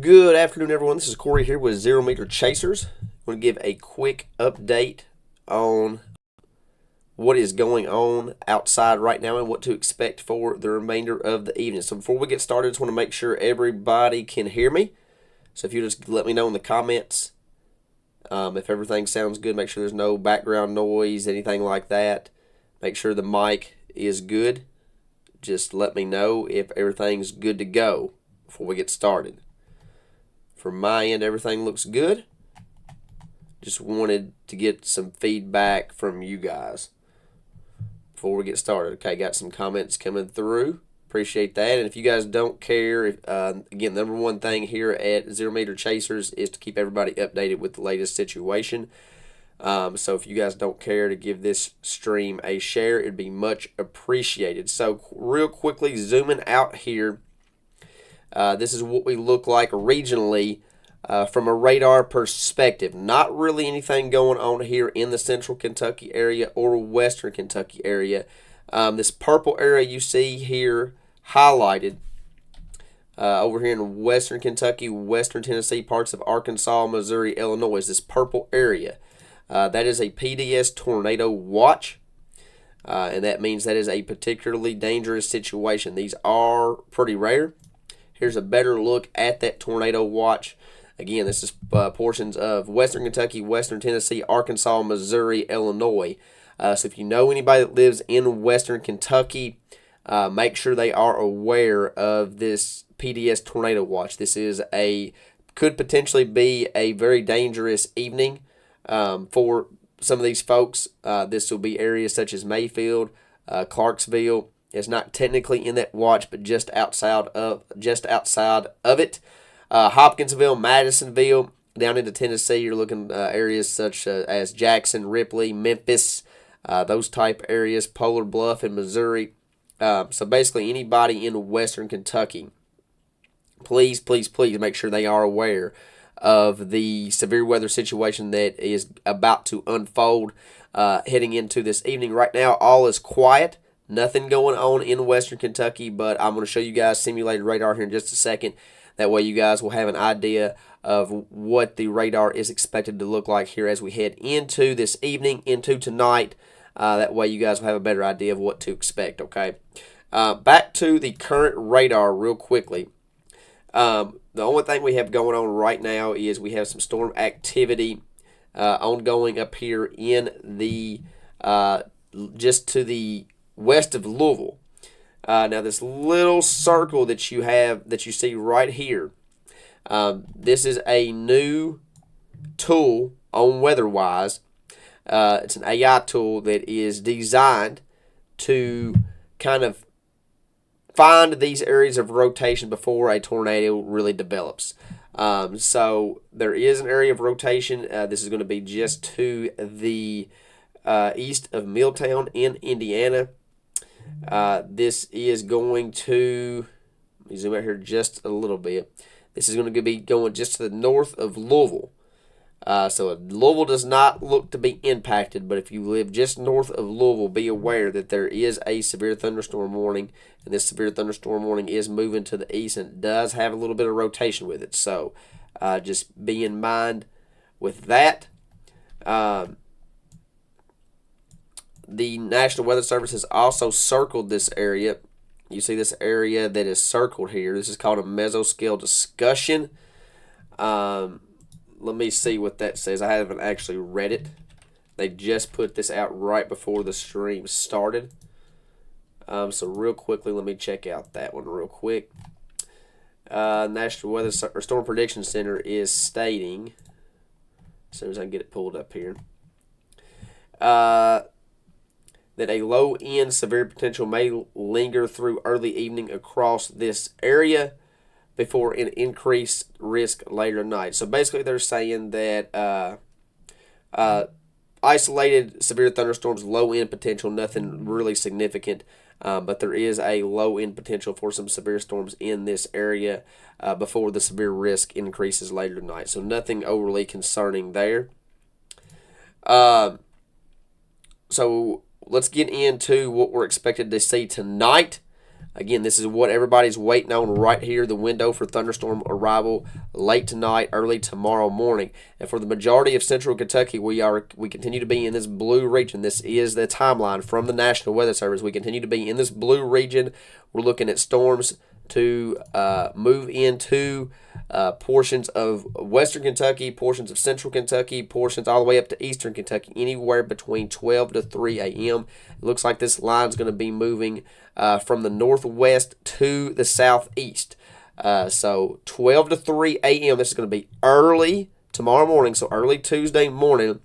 Good afternoon, everyone. This is Corey here with Zero Meter Chasers. I want to give a quick update on what is going on outside right now and what to expect for the remainder of the evening. So before we get started, I just want to make sure everybody can hear me. So if you just let me know in the comments if everything sounds good, make sure there's no background noise, anything like that. Make sure the mic is good. Just let me know if everything's good to go before we get started. From my end, everything looks good. Just wanted to get some feedback from you guys before we get started. Okay, got some comments coming through. Appreciate that. And if you guys don't care, again, the number one thing here at Zero Meter Chasers is to keep everybody updated with the latest situation. So if you guys don't care to give this stream a share, it'd be much appreciated. So real quickly, zooming out here. This is what we look like regionally from a radar perspective. Not really anything going on here in the central Kentucky area or western Kentucky area. This purple area you see here highlighted over here in western Kentucky, western Tennessee, parts of Arkansas, Missouri, Illinois, this purple area. That is a PDS tornado watch. And that means that is a particularly dangerous situation. These are pretty rare. Here's a better look at that tornado watch. Again, this is portions of western Kentucky, western Tennessee, Arkansas, Missouri, Illinois. So if you know anybody that lives in western Kentucky, make sure they are aware of this PDS tornado watch. This could potentially be a very dangerous evening for some of these folks. This will be areas such as Mayfield, Clarksville. It's not technically in that watch, but just outside of it. Hopkinsville, Madisonville, down into Tennessee, you're looking areas such as Jackson, Ripley, Memphis, those type areas, Polar Bluff in Missouri. So basically anybody in western Kentucky, please, please, please make sure they are aware of the severe weather situation that is about to unfold heading into this evening. Right now, all is quiet. Nothing going on in western Kentucky, but I'm going to show you guys simulated radar here in just a second. That way you guys will have an idea of what the radar is expected to look like here as we head into this evening, into tonight. That way you guys will have a better idea of what to expect, okay? Back to the current radar real quickly. The only thing we have going on right now is we have some storm activity ongoing up here in the just to the west of Louisville. Now this little circle that you see right here, this is a new tool on WeatherWise. It's an AI tool that is designed to kind of find these areas of rotation before a tornado really develops. So there is an area of rotation. This is going to be just to the east of Milltown in Indiana. This is going to, let me zoom out here just a little bit. This is going to be going just to the north of Louisville. So Louisville does not look to be impacted, but if you live just north of Louisville, be aware that there is a severe thunderstorm warning, and this severe thunderstorm warning is moving to the east, and it does have a little bit of rotation with it. So just be in mind with that. The National Weather Service has also circled this area. You see this area that is circled here. This is called a mesoscale discussion. Let me see what that says. I haven't actually read it. They just put this out right before the stream started. So real quickly, let me check out that one real quick. National Weather Storm Prediction Center is stating, as soon as I can get it pulled up here, that a low-end severe potential may linger through early evening across this area before an increased risk later tonight. So basically they're saying that isolated severe thunderstorms, low-end potential, nothing really significant, but there is a low-end potential for some severe storms in this area before the severe risk increases later tonight. So nothing overly concerning there. So let's get into what we're expected to see tonight. Again, this is what everybody's waiting on right here, the window for thunderstorm arrival late tonight, early tomorrow morning. And for the majority of central Kentucky, we continue to be in this blue region. This is the timeline from the National Weather Service. We continue to be in this blue region. We're looking at storms to move into portions of western Kentucky, portions of central Kentucky, portions all the way up to eastern Kentucky, anywhere between 12 to 3 a.m. It looks like this line's going to be moving from the northwest to the southeast. So 12 to 3 a.m. This is going to be early tomorrow morning, so early Tuesday morning.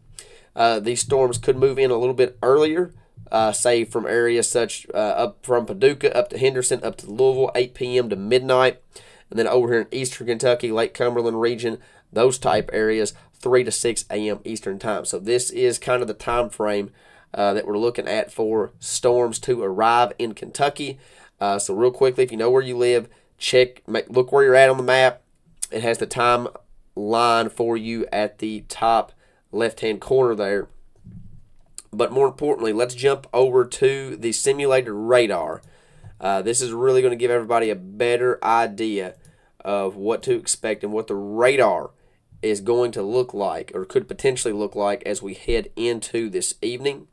These storms could move in a little bit earlier. Say from areas such up from Paducah up to Henderson up to Louisville, 8 p.m. to midnight. And then over here in eastern Kentucky, Lake Cumberland region, those type areas, 3 to 6 a.m. Eastern time. So this is kind of the time frame that we're looking at for storms to arrive in Kentucky. So real quickly, if you know where you live, look where you're at on the map. It has the timeline for you at the top left-hand corner there. But more importantly, let's jump over to the simulated radar. This is really going to give everybody a better idea of what to expect and what the radar is going to look like, or could potentially look like, as we head into this evening.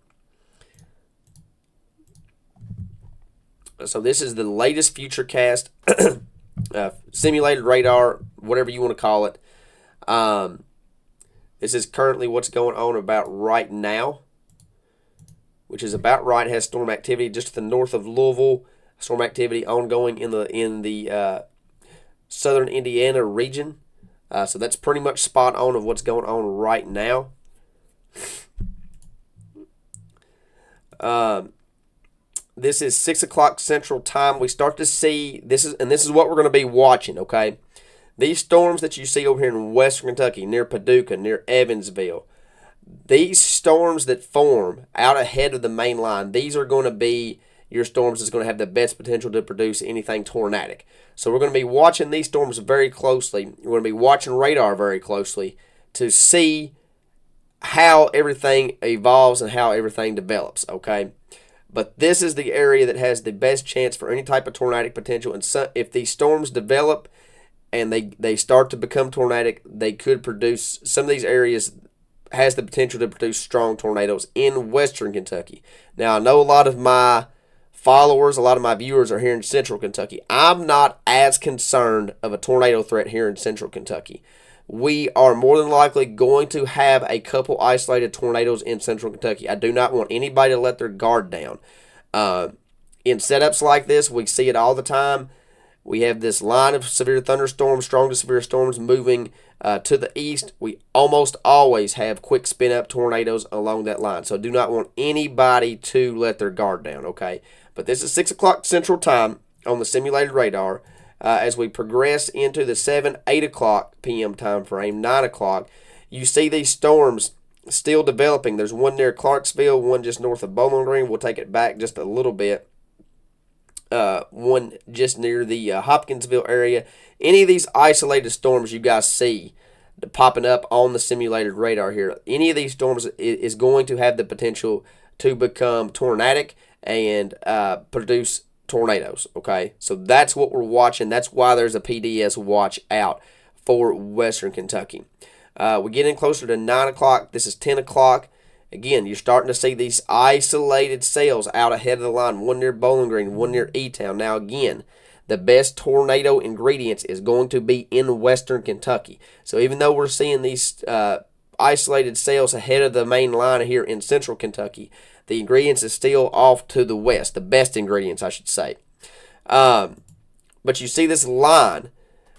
So this is the latest Futurecast simulated radar, whatever you want to call it. This is currently what's going on about right now, which is about right. It has storm activity just to the north of Louisville. Storm activity ongoing in the southern Indiana region. So that's pretty much spot on of what's going on right now. This is 6 o'clock Central Time. We start to see this is what we're going to be watching. Okay, these storms that you see over here in western Kentucky, near Paducah, near Evansville. These storms that form out ahead of the main line, these are going to be your storms that's going to have the best potential to produce anything tornadic. So we're going to be watching these storms very closely. We're going to be watching radar very closely to see how everything evolves and how everything develops, okay? But this is the area that has the best chance for any type of tornadic potential. And so if these storms develop and they start to become tornadic, they could produce, some of these areas has the potential to produce strong tornadoes in western Kentucky. Now, I know a lot of my followers, a lot of my viewers are here in central Kentucky. I'm not as concerned of a tornado threat here in central Kentucky. We are more than likely going to have a couple isolated tornadoes in central Kentucky. I do not want anybody to let their guard down. In setups like this, we see it all the time. We have this line of severe thunderstorms, strong to severe storms moving to the east. We almost always have quick spin-up tornadoes along that line. So do not want anybody to let their guard down, okay? But this is 6 o'clock Central Time on the simulated radar. As we progress into the 7, 8 o'clock p.m. time frame, 9 o'clock, you see these storms still developing. There's one near Clarksville, one just north of Bowling Green. We'll take it back just a little bit. One just near the Hopkinsville area. Any of these isolated storms you guys see popping up on the simulated radar here, any of these storms is going to have the potential to become tornadic and produce tornadoes, okay? So that's what we're watching. That's why there's a PDS watch out for western Kentucky. We get in closer to 9 o'clock. This is 10 o'clock. Again, you're starting to see these isolated cells out ahead of the line. One near Bowling Green, one near E-Town. Now, again, the best tornado ingredients is going to be in western Kentucky. So even though we're seeing these isolated cells ahead of the main line here in central Kentucky, the ingredients is still off to the west. The best ingredients, I should say. But you see this line.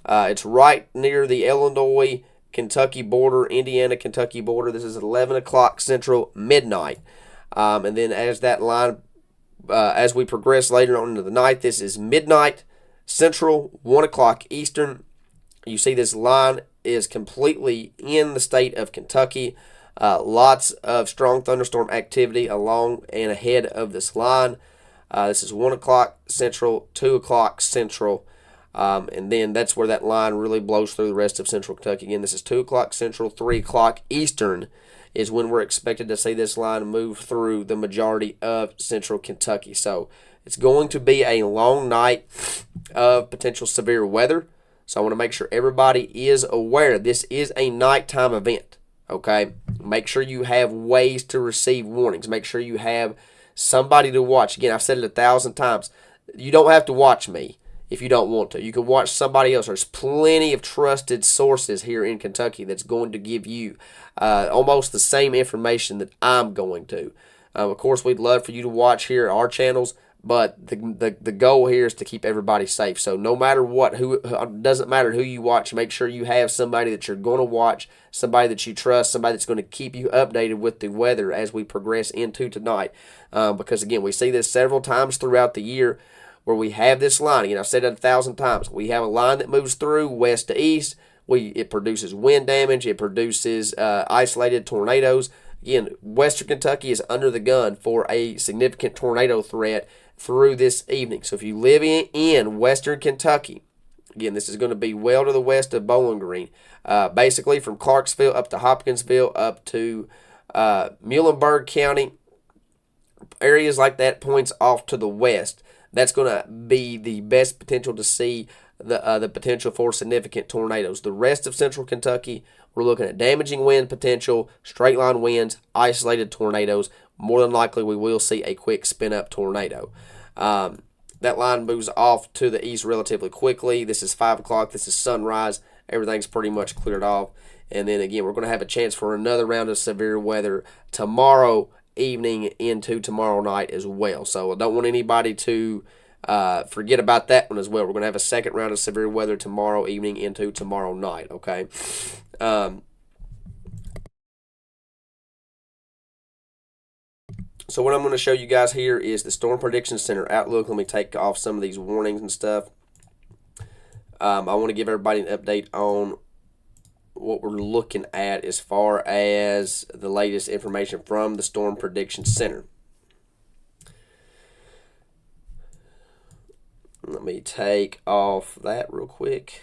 It's right near the Illinois Kentucky border, Indiana-Kentucky border. This is 11 o'clock Central, midnight. And then as that line, as we progress later on into the night, this is midnight Central, 1 o'clock Eastern. You see this line is completely in the state of Kentucky. Lots of strong thunderstorm activity along and ahead of this line. This is 1 o'clock Central, 2 o'clock Central. And then that's where that line really blows through the rest of central Kentucky. Again, this is 2 o'clock Central, 3 o'clock Eastern is when we're expected to see this line move through the majority of central Kentucky. So It's going to be a long night of potential severe weather. So I want to make sure everybody is aware this is a nighttime event. Okay, make sure you have ways to receive warnings. Make sure you have somebody to watch. Again, I've said it 1,000 times. You don't have to watch me if you don't want to. You can watch somebody else. There's plenty of trusted sources here in Kentucky that's going to give you almost the same information that I'm going to. Of course, we'd love for you to watch here our channels, but the goal here is to keep everybody safe. So no matter what, doesn't matter who you watch, make sure you have somebody that you're going to watch, somebody that you trust, somebody that's going to keep you updated with the weather as we progress into tonight. Because again, we see this several times throughout the year where we have this line. Again, I've said it 1,000 times. We have a line that moves through west to east. It produces wind damage. It produces isolated tornadoes. Again, Western Kentucky is under the gun for a significant tornado threat through this evening. So if you live in Western Kentucky, again, this is going to be well to the west of Bowling Green, basically from Clarksville up to Hopkinsville up to Muhlenberg County, areas like that, points off to the west. That's going to be the best potential to see the potential for significant tornadoes. The rest of central Kentucky, we're looking at damaging wind potential, straight line winds, isolated tornadoes. More than likely, we will see a quick spin-up tornado. That line moves off to the east relatively quickly. This is 5 o'clock. This is sunrise. Everything's pretty much cleared off. And then, again, we're going to have a chance for another round of severe weather tomorrow evening into tomorrow night as well. So I don't want anybody to forget about that one as well. We're going to have a second round of severe weather tomorrow evening into tomorrow night, okay? So what I'm going to show you guys here is the Storm Prediction Center outlook. Let me take off some of these warnings and stuff. I want to give everybody an update on what we're looking at as far as the latest information from the Storm Prediction Center. Let me take off that real quick.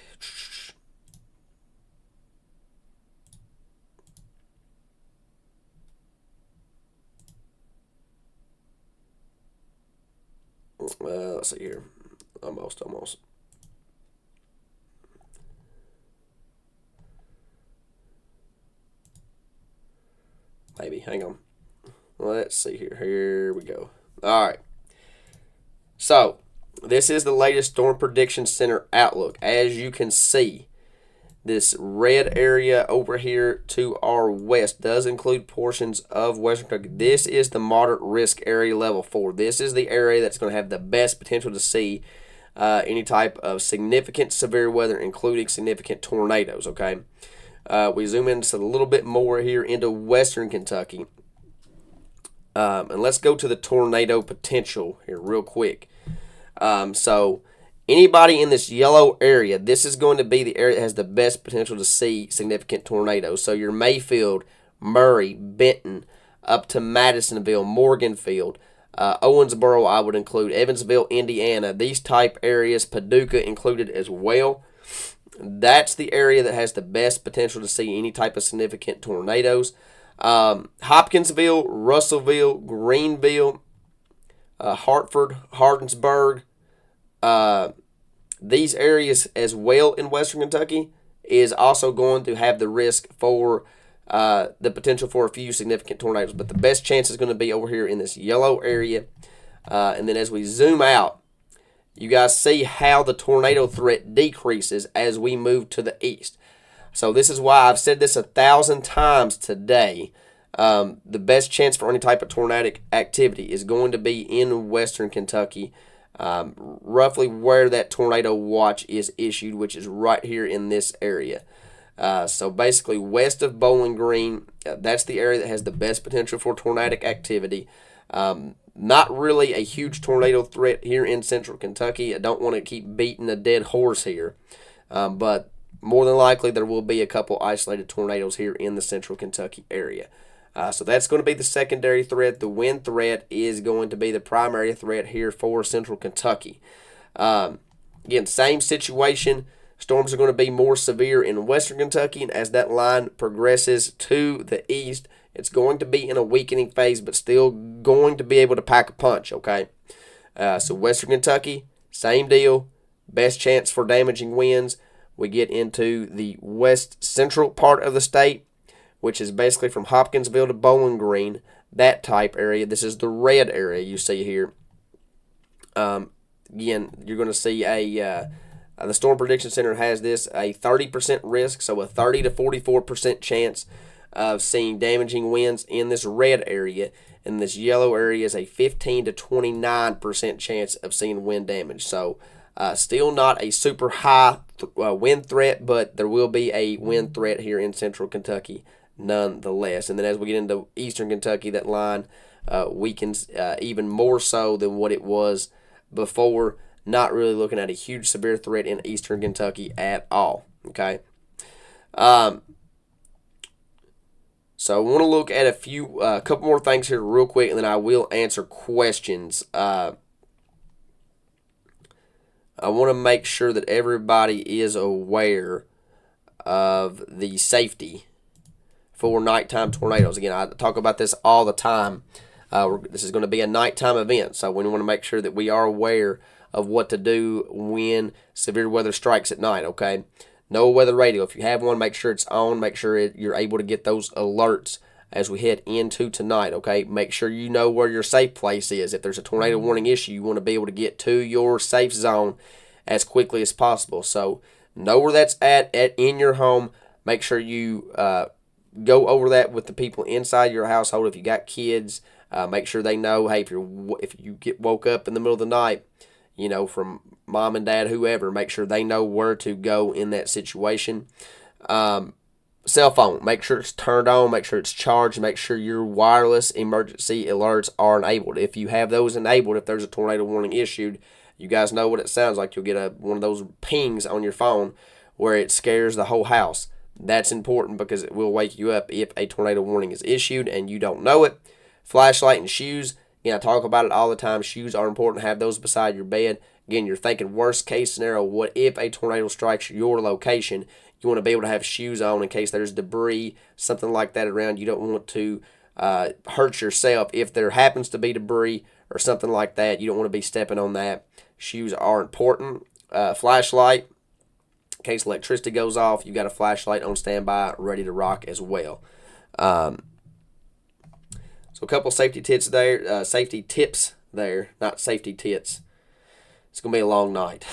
Let's see here. Almost. Maybe. Hang on. Let's see here. Here we go. All right. So, this is the latest Storm Prediction Center outlook. As you can see, this red area over here to our west does include portions of Western Kentucky. This is the moderate risk area level 4. This is the area that's going to have the best potential to see any type of significant severe weather, including significant tornadoes, okay? We zoom in just a little bit more here into Western Kentucky. And let's go to the tornado potential here real quick. So anybody in this yellow area, this is going to be the area that has the best potential to see significant tornadoes. So your Mayfield, Murray, Benton, up to Madisonville, Morganfield, Owensboro, I would include, Evansville, Indiana, these type areas, Paducah included as well. That's the area that has the best potential to see any type of significant tornadoes. Hopkinsville, Russellville, Greenville, Hartford, Hardinsburg, these areas as well in Western Kentucky is also going to have the risk for the potential for a few significant tornadoes. But the best chance is going to be over here in this yellow area. And then as we zoom out, you guys see how the tornado threat decreases as we move to the east. So this is why I've said this 1,000 times today. The best chance for any type of tornadic activity is going to be in Western Kentucky, roughly where that tornado watch is issued, which is right here in this area. So basically west of Bowling Green, that's the area that has the best potential for tornadic activity. Not really a huge tornado threat here in central Kentucky. I don't want to keep beating a dead horse here, but more than likely there will be a couple isolated tornadoes here in the central Kentucky area. So that's going to be the secondary threat. The wind threat is going to be the primary threat here for central Kentucky. Again, same situation. Storms are going to be more severe in western Kentucky, and as that line progresses to the east, it's going to be in a weakening phase, but still going to be able to pack a punch, okay? So Western Kentucky, same deal. Best chance for damaging winds. We get into the west central part of the state, which is basically from Hopkinsville to Bowling Green, that type area. This is the red area you see here. Again, you're going to see the Storm Prediction Center has this a 30% risk, so a 30 to 44% chance of seeing damaging winds in this red area. And this yellow area is a 15 to 29% chance of seeing wind damage. So still not a super high wind threat, but there will be a wind threat here in central Kentucky nonetheless. And then as we get into eastern Kentucky, that line weakens even more so than what it was before. Not really looking at a huge severe threat in eastern Kentucky at all. Okay. So I want to look at a couple more things here real quick, and then I will answer questions. I want to make sure that everybody is aware of the safety for nighttime tornadoes. Again, I talk about this all the time. This is going to be a nighttime event, so we want to make sure that we are aware of what to do when severe weather strikes at night, okay? No weather radio. If you have one, make sure it's on. Make sure you're able to get those alerts as we head into tonight, okay? Make sure you know where your safe place is. If there's a tornado warning issue, you want to be able to get to your safe zone as quickly as possible. So know where that's at in your home. Make sure you go over that with the people inside your household. If you got kids, make sure they know, hey, if you get woke up in the middle of the night, you know, from mom and dad, whoever, make sure they know where to go in that situation. Cell phone, make sure it's turned on, make sure it's charged, make sure your wireless emergency alerts are enabled. If you have those enabled, if there's a tornado warning issued, you guys know what it sounds like. You'll get one of those pings on your phone where it scares the whole house. That's important because it will wake you up if a tornado warning is issued and you don't know it. Flashlight and shoes. I talk about it all the time. Shoes are important. Have those beside your bed. Again, you're thinking worst case scenario. What if a tornado strikes your location? You want to be able to have shoes on in case there's debris, something like that around. You don't want to hurt yourself if there happens to be debris or something like that. You don't want to be stepping on that. Shoes are important. Flashlight. In case electricity goes off, you got a flashlight on standby, ready to rock as well. So a couple safety tips there, not safety tits. It's going to be a long night.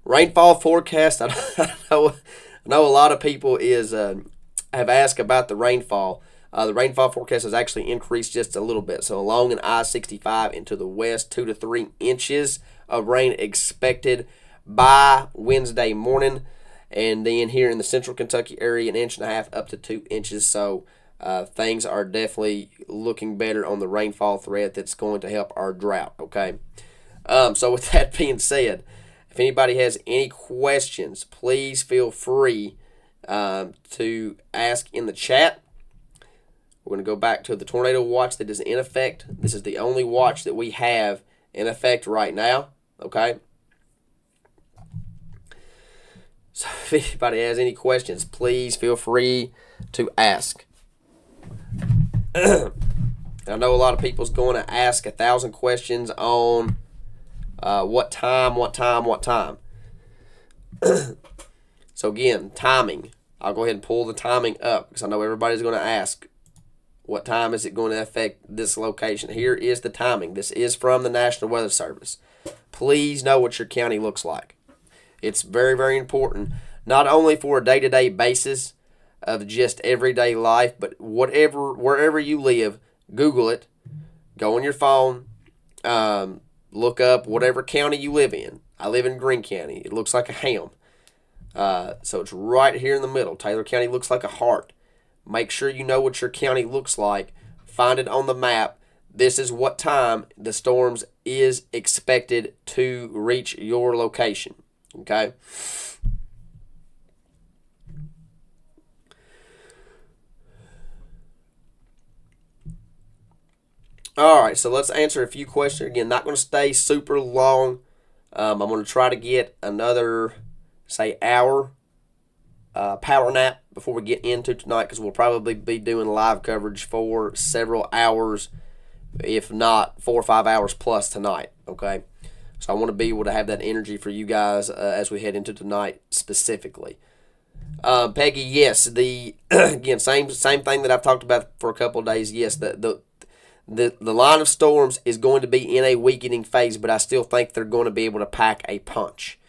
Rainfall forecast. I know a lot of people have asked about the rainfall. The rainfall forecast has actually increased just a little bit. So along in I-65 into the west, 2 to 3 inches of rain expected by Wednesday morning. And then here in the central Kentucky area, 1.5 inches up to 2 inches. So things are definitely looking better on the rainfall threat. That's going to help our drought, okay? So with that being said, if anybody has any questions, please feel free to ask in the chat. We're going to go back to the tornado watch that is in effect. This is the only watch that we have in effect right now, okay? So if anybody has any questions, please feel free to ask. I know a lot of people's going to ask 1,000 questions on what time. So again, timing. I'll go ahead and pull the timing up because I know everybody's going to ask, what time is it going to affect this location? Here is the timing. This is from the National Weather Service. Please know what your county looks like. It's very, very important, not only for a day-to-day basis of just everyday life, but wherever you live, Google it, go on your phone, look up whatever county you live in. I live in Greene County. It looks like a ham. So it's right here in the middle. Taylor County looks like a heart. Make sure you know what your county looks like. Find it on the map. This is what time the storms is expected to reach your location. Okay? All right, so let's answer a few questions. Again, not going to stay super long. I'm going to try to get another, say, hour power nap before we get into tonight because we'll probably be doing live coverage for several hours if not 4 or 5 hours plus tonight. Okay, so I want to be able to have that energy for you guys as we head into tonight specifically. Peggy, yes, the again same thing that I've talked about for a couple of days. Yes, the line of storms is going to be in a weakening phase, but I still think they're going to be able to pack a punch.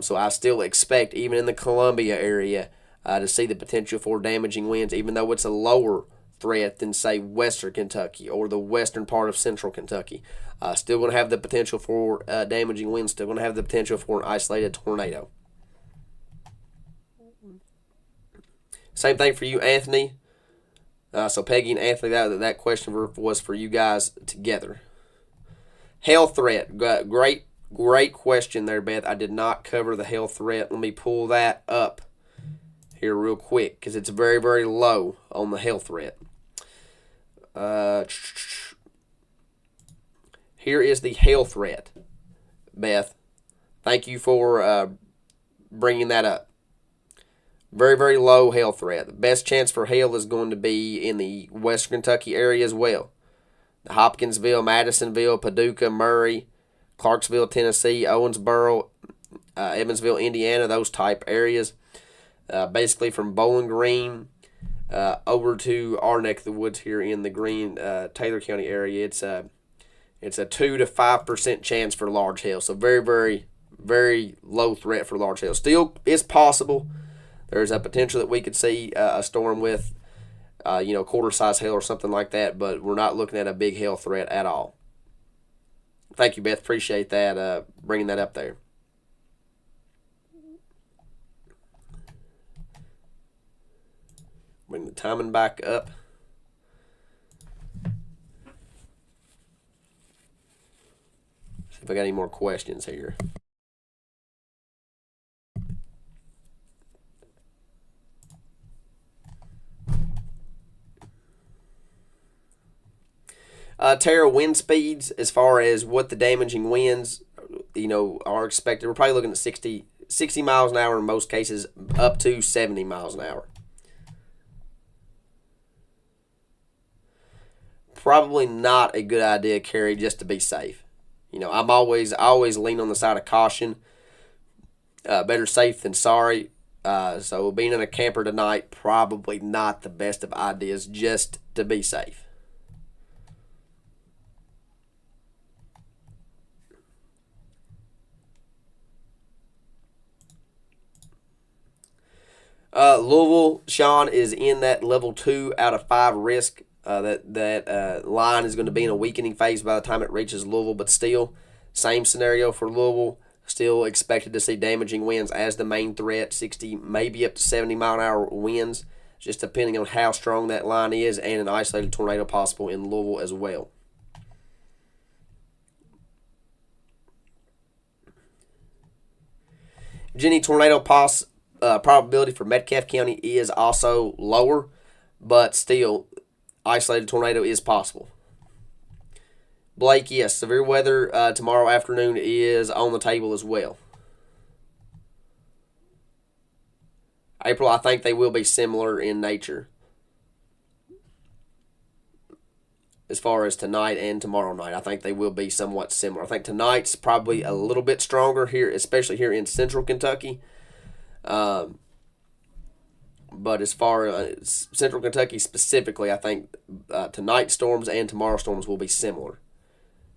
So I still expect, even in the Columbia area, to see the potential for damaging winds, even though it's a lower threat than, say, western Kentucky or the western part of central Kentucky. Still going to have the potential for damaging winds, still going to have the potential for an isolated tornado. Same thing for you, Anthony. So Peggy and Anthony, that question was for you guys together. Hail threat. Great question there, Beth. I did not cover the hail threat. Let me pull that up here real quick because it's very, very low on the hail threat. Here is the hail threat, Beth. Thank you for bringing that up. Very, very low hail threat. The best chance for hail is going to be in the western Kentucky area as well. The Hopkinsville, Madisonville, Paducah, Murray, Clarksville, Tennessee, Owensboro, Evansville, Indiana, those type areas. Basically from Bowling Green over to our neck of the woods here in the Green, Taylor County area. It's a 2 to 5% chance for large hail. So very, very, very low threat for large hail. Still, it's possible. There's a potential that we could see a storm with, quarter-size hail or something like that, but we're not looking at a big hail threat at all. Thank you, Beth. Appreciate that, bringing that up there. Bring the timing back up. See if I got any more questions here. Tara, wind speeds, as far as what the damaging winds, are expected. We're probably looking at 60 miles an hour in most cases, up to 70 miles an hour. Probably not a good idea, Carrie, just to be safe. I always lean on the side of caution. Better safe than sorry. So being in a camper tonight, probably not the best of ideas, just to be safe. Louisville, Sean, is in that level 2 out of 5 risk. That line is going to be in a weakening phase by the time it reaches Louisville, but still, same scenario for Louisville. Still expected to see damaging winds as the main threat, 60, maybe up to 70 mile an hour winds, just depending on how strong that line is, and an isolated tornado possible in Louisville as well. Jenny, tornado probability for Metcalfe County is also lower, but still, isolated tornado is possible. Blake, yes, severe weather tomorrow afternoon is on the table as well. April, I think they will be similar in nature as far as tonight and tomorrow night. I think they will be somewhat similar. I think tonight's probably a little bit stronger here, especially here in central Kentucky. But as far as central Kentucky specifically, I think tonight's storms and tomorrow's storms will be similar.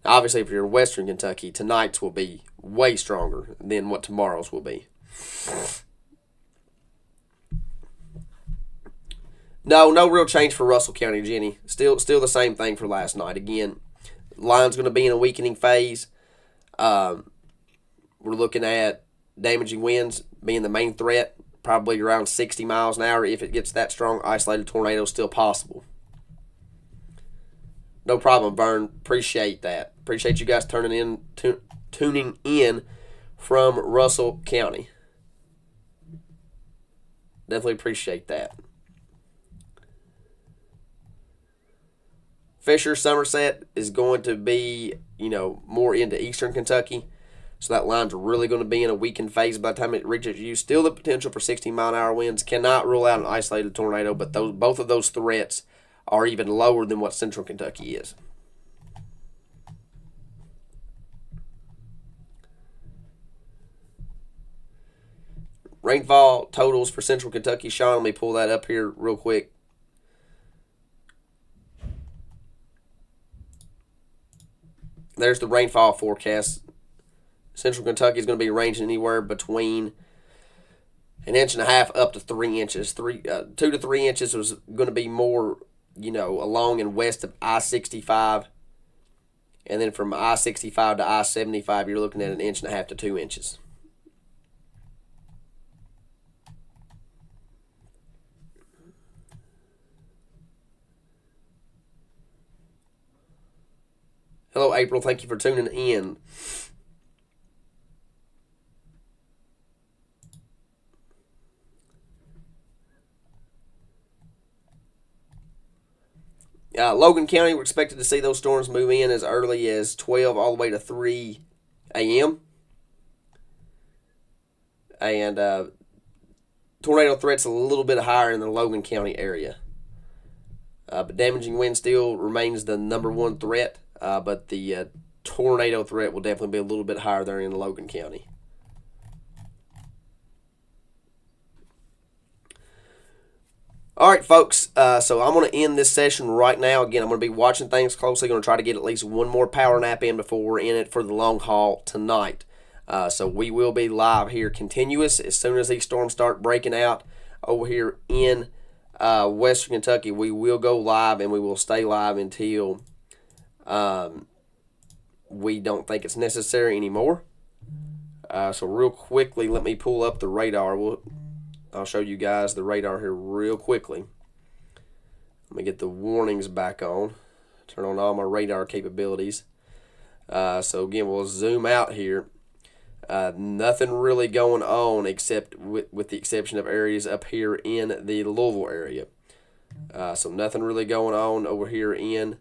Obviously, if you're in western Kentucky, tonight's will be way stronger than what tomorrow's will be. No real change for Russell County, Jenny. Still the same thing for last night. Again, line's going to be in a weakening phase. We're looking at damaging winds being the main threat, probably around 60 miles an hour. If it gets that strong, isolated tornado is still possible. No problem, Vern. Appreciate that. Appreciate you guys tuning in from Russell County. Definitely appreciate that. Fisher, Somerset is going to be, more into eastern Kentucky. So that line's really going to be in a weakened phase by the time it reaches you. Still the potential for 60 mile an hour winds. Cannot rule out an isolated tornado, but both of those threats are even lower than what central Kentucky is. rainfall totals for Central Kentucky. Sean, let me pull that up here real quick. There's the rainfall forecast. Central Kentucky is going to be ranging anywhere between 1.5 inches up to 3 inches. 2 to 3 inches was going to be more, along and west of I-65. And then from I-65 to I-75, you're looking at 1.5 inches to 2 inches. Hello, April. Thank you for tuning in. Logan County, we're expected to see those storms move in as early as 12 all the way to 3 a.m. And tornado threat's a little bit higher in the Logan County area. But damaging wind still remains the number one threat. But the tornado threat will definitely be a little bit higher there in Logan County. All right, folks, so I'm going to end this session right now. Again, I'm going to be watching things closely. Going to try to get at least one more power nap in before we're in it for the long haul tonight. So we will be live here continuous. As soon as these storms start breaking out over here in Western Kentucky, we will go live, and we will stay live until we don't think it's necessary anymore. So real quickly, let me pull up the radar. I'll show you guys the radar here real quickly. Let me get the warnings back on. Turn on all my radar capabilities. So again, we'll zoom out here. Nothing really going on except with the exception of areas up here in the Louisville area. So nothing really going on over here in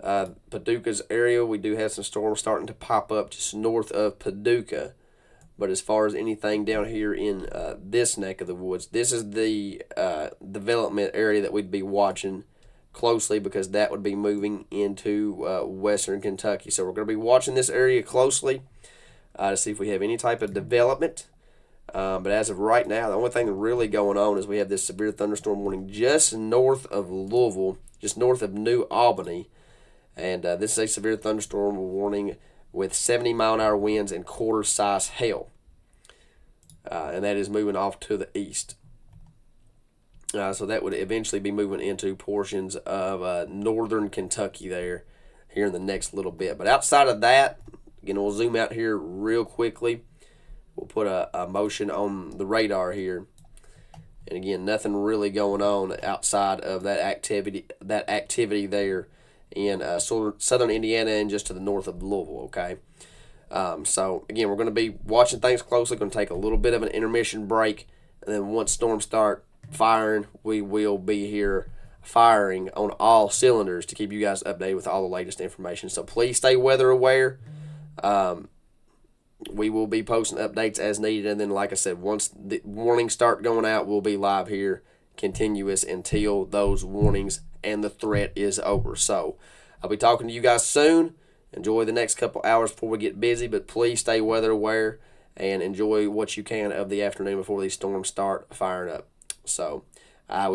Paducah's area. We do have some storms starting to pop up just north of Paducah. But as far as anything down here in this neck of the woods, this is the development area that we'd be watching closely, because that would be moving into Western Kentucky. So we're going to be watching this area closely to see if we have any type of development. But as of right now, the only thing really going on is we have this severe thunderstorm warning just north of Louisville, just north of New Albany. And this is a severe thunderstorm warning with 70-mile-an-hour winds and quarter-size hail. And that is moving off to the east. So that would eventually be moving into portions of northern Kentucky there here in the next little bit. But outside of that, again, we'll zoom out here real quickly. We'll put a motion on the radar here. And again, nothing really going on outside of that activity there in southern Indiana and just to the north of Louisville, okay? So, again, we're going to be watching things closely. Going to take a little bit of an intermission break. And then once storms start firing, we will be here firing on all cylinders to keep you guys updated with all the latest information. So, please stay weather aware. We will be posting updates as needed. And then, like I said, once the warnings start going out, we'll be live here continuous until those warnings and the threat is over. So I'll be talking to you guys soon. Enjoy the next couple hours before we get busy, but please stay weather aware and enjoy what you can of the afternoon before these storms start firing up. So I will